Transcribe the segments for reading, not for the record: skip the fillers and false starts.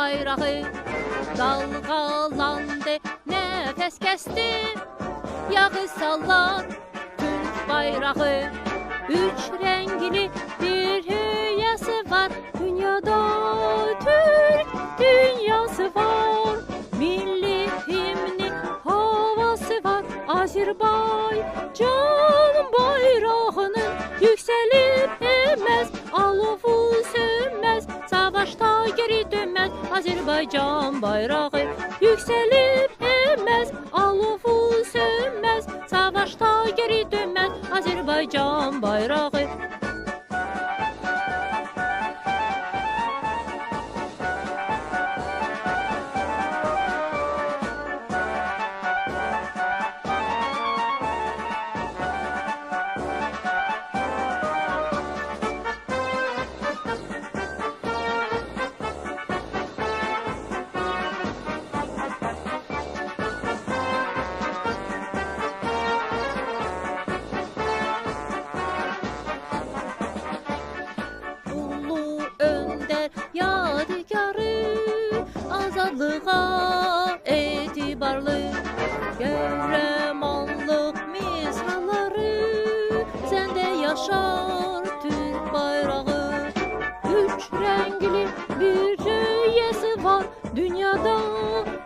bayrağı dalgalandı, nefes kesti. Yağı sallar Türk bayrağı, üç renkli bir hüyası var. Dünyada Türk dünyası var. Milli himni havası var. Azerbaycan bayrağının yükselip emez, alovu sönmez, savaşta geri dönmez. Azerbaycan bayrağı yükselip emez, alovu sönmez, savaşta geri dönmez. Azerbaycan bayrağı. Yadigarı, azadlığa etibarlı, qəhrəmanlıq misalları, səndə yaşar Türk bayrağı. Üç renkli bir rüyası var, dünyada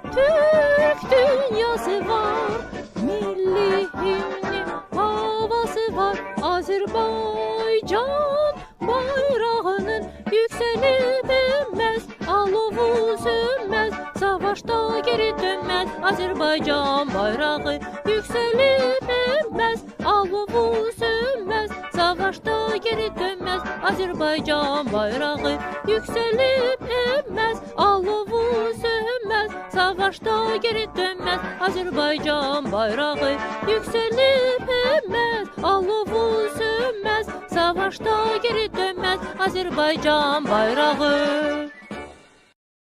Türk dünyası var. Milli himni havası var, Azerbaycan bayrağının yükselip emez, alovu sönmez, savaşta geri dönmez. Azerbaycan bayrağı yükselip emez, alovu sönmez, savaşta geri dönmez. Azerbaycan bayrağı yükselip emez, alovu sönmez, savaşta geri dönmez. Azerbaycan bayrağı yükselip emez, alovu sönmez, savaşta geri dönmez. Azerbaycan bayrağı.